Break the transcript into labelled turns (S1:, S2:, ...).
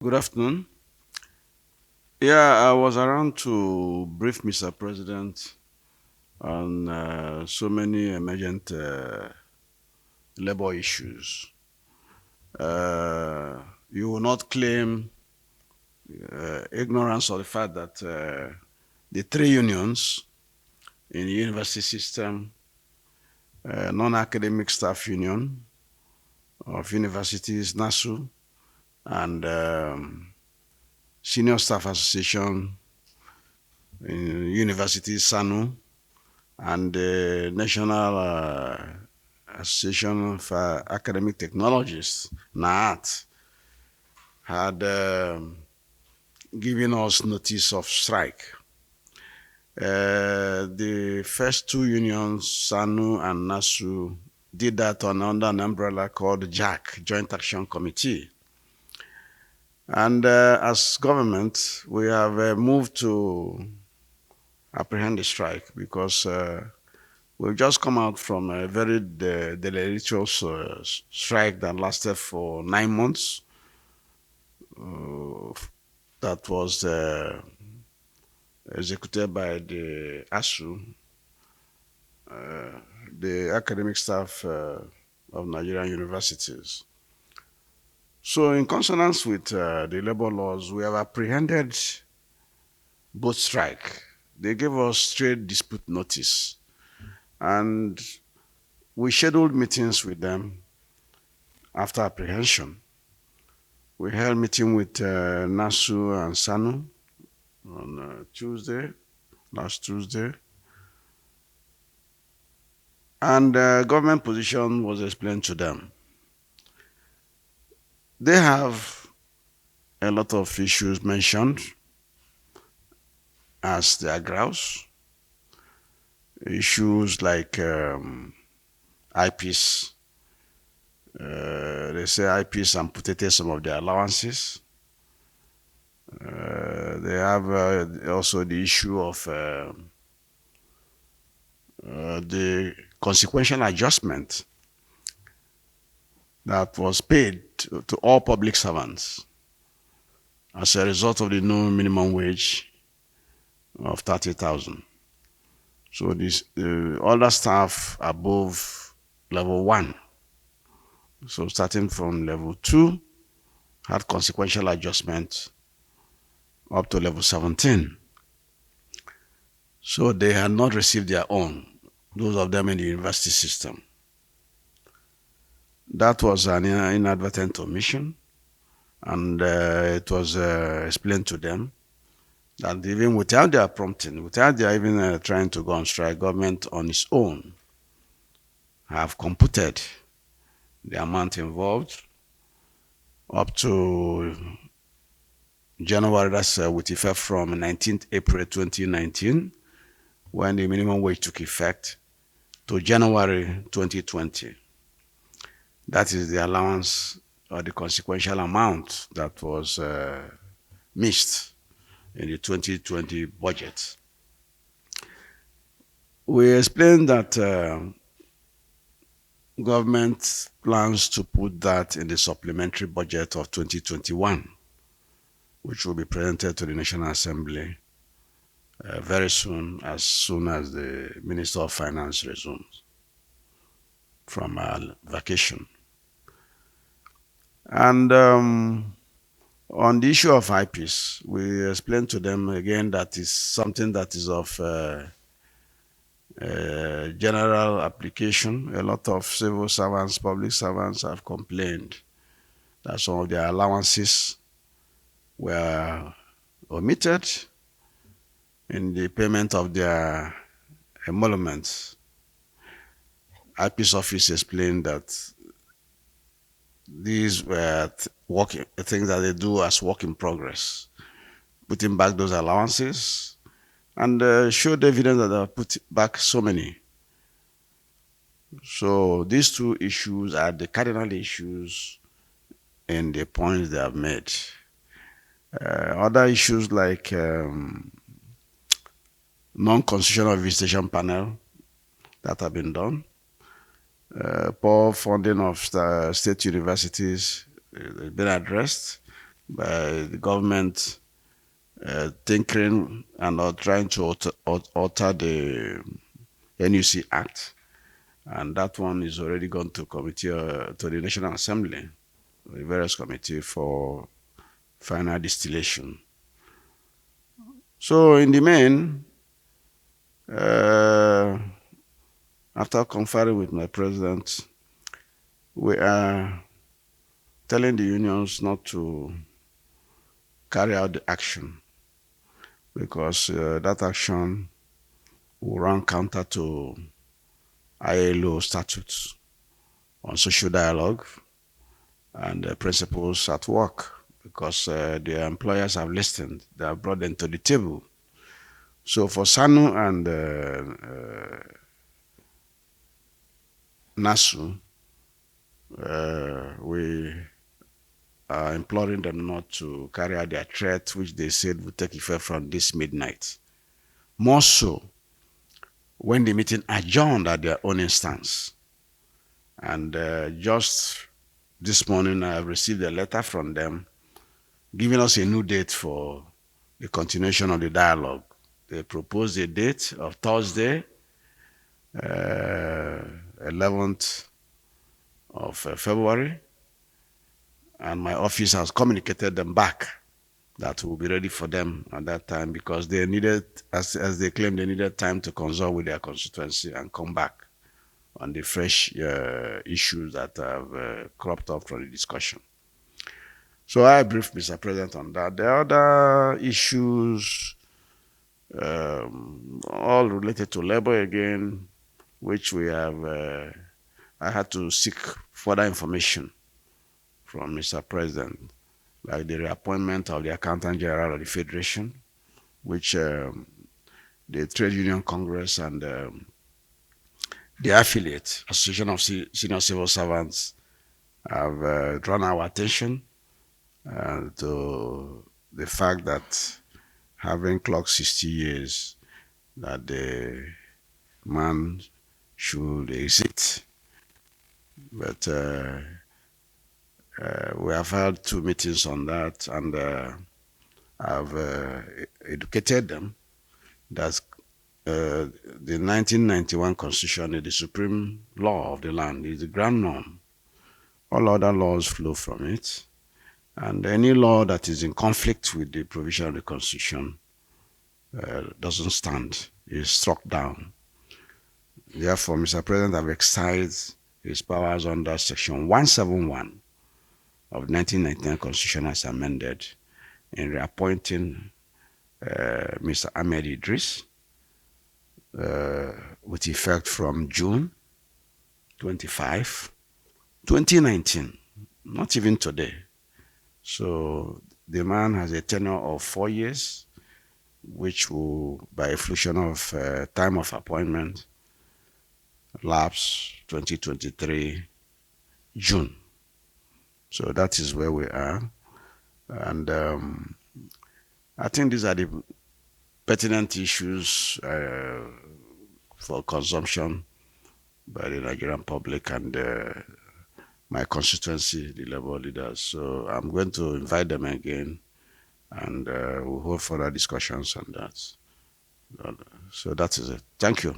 S1: Good afternoon. Yeah, I was around to brief Mr. President on so many emergent labor issues. Uh, you will not claim ignorance of the fact that the three unions in the university system, non-academic staff union of universities, NASU, and senior staff association in universities, SSANU, and the National Association of Academic Technologists, NAAT, had given us notice of strike. The first two unions, SANU and NASU, did that under an umbrella called JAC, Joint Action Committee. And as government, we have moved to apprehend the strike because we've just come out from a very deleterious strike that lasted for 9 months. That was executed by the ASU, the academic staff of Nigerian universities. So, in consonance with the labor laws, we have apprehended both strike. They gave us straight dispute notice, and we scheduled meetings with them after apprehension. We held meeting with NASU and SANU on last Tuesday, and government position was explained to them. They have a lot of issues mentioned as their grounds. Issues like IPs. They say IPs amputated some of their allowances. They have also the issue of the consequential adjustment that was paid to all public servants as a result of the new minimum wage of 30,000. So this other staff above level 1, so starting from level 2, had consequential adjustment up to level 17. So they had not received their own, those of them in the university system. That was an inadvertent omission, and it was explained to them that even without their prompting, without their even trying to go on strike, government on its own have computed the amount involved up to January, that's with effect from 19th April 2019, when the minimum wage took effect, to January 2020. That is the allowance or the consequential amount that was missed in the 2020 budget. We explained that government plans to put that in the supplementary budget of 2021, which will be presented to the National Assembly very soon as the Minister of Finance resumes from vacation. And on the issue of IPs, we explained to them again that is something that is of general application. A lot of civil servants, public servants have complained that some of their allowances were omitted in the payment of their emoluments. IP's office explained that these were things that they do as work in progress, putting back those allowances, and showed evidence that they have put back so many. So these two issues are the cardinal issues in the points they have made. Other issues like non-constitutional visitation panel that have been done, poor funding of state universities has been addressed, by the government tinkering and trying to alter the NUC Act, and that one is already gone to committee to the National Assembly, the various committee for final distillation. So in the main, uh, after conferring with my president, we are telling the unions not to carry out the action because that action will run counter to ILO statutes on social dialogue and principles at work because their employers have listened, they have brought them to the table. So for SANU and NASU, we are imploring them not to carry out their threat, which they said would take effect from this midnight. More so when the meeting adjourned at their own instance. And just this morning, I have received a letter from them giving us a new date for the continuation of the dialogue. They proposed a date of Thursday, 11th of February, and my office has communicated them back that will be ready for them at that time because they needed, as they claimed, they needed time to consult with their constituency and come back on the fresh issues that have cropped up from the discussion. So I briefed Mr. President on that. The other issues, all related to labor again, which we have, I had to seek further information from Mr. President, like the reappointment of the Accountant General of the Federation, which the Trade Union Congress and the affiliate, Association of Senior Civil Servants, have drawn our attention to the fact that having clocked 60 years, that the man should exit. But we have had 2 meetings on that, and I've educated them that the 1991 Constitution is the supreme law of the land, is the grand norm. All other laws flow from it, and any law that is in conflict with the provision of the Constitution doesn't stand, is struck down. Therefore, Mr. President have exercised his powers under Section 171 of 1999 Constitution as amended in reappointing Mr. Ahmed Idris with effect from June 25, 2019, not even today. So the man has a tenure of 4 years, which will, by effluxion of time of appointment, lapse 2023 June. So that is where we are. And I think these are the pertinent issues for consumption by the Nigerian public and my constituency, the labor leaders. So I'm going to invite them again, and we'll hold further discussions on that. So that is it. Thank you.